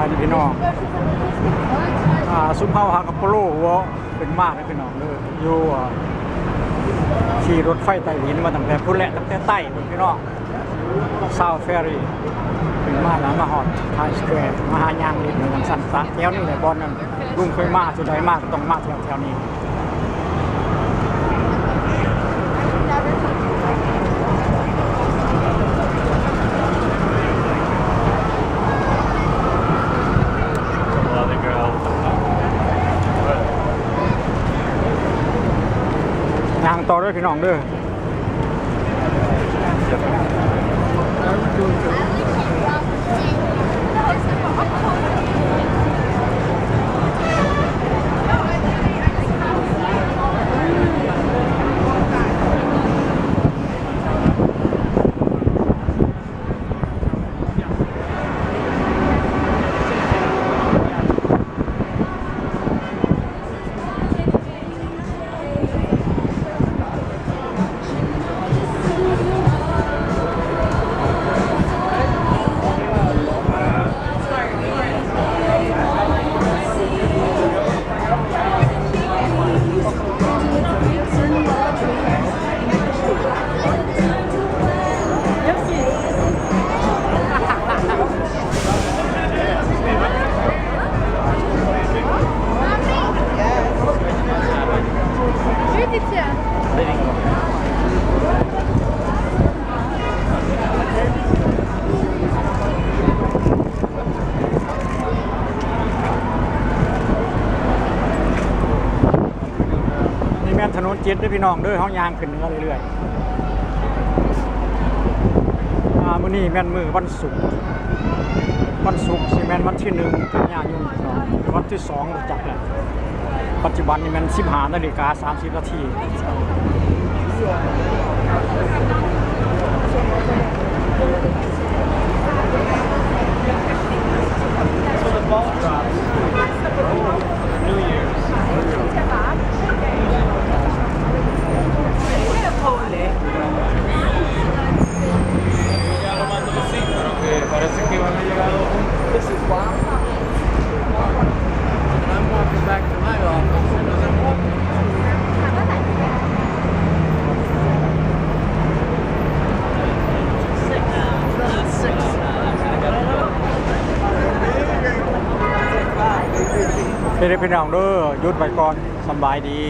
ายดีพี่น้องซุปเฮาฮากาโปโลหัวเป็นมากนะพี่น้องเลยอยู่ขี่รถไฟใต้ดินมาตั้งแต่พุ่นแหละตั้งแต่ใต้พี่น้องซาวเฟอรี่เป็นมากแล้วมาฮอดไทยสแควร์มาหายางลินเหมือนสันตะแถวนี้แหละบอลนั่นลุงเคยมาสุดใดมากต้องมาแถวนี้ยางต่อด้วยพี่น้องเด้อถนนเจ็ดด้วยพี่น้องเด้อห้องยางขึ้นเนื้อเรื่อยๆมื้อนี้แม่นมือวันศุกร์สิแม่นวันที่1กันยายนวันที่2จักแหละปัจจุบันนี่แม่น15:30 นาทีParece que van a llegar juntos. This is wow. And I'm walking back to my office and I'm walking. พี่น้องเด้อหยุดไปก่อนสบายดี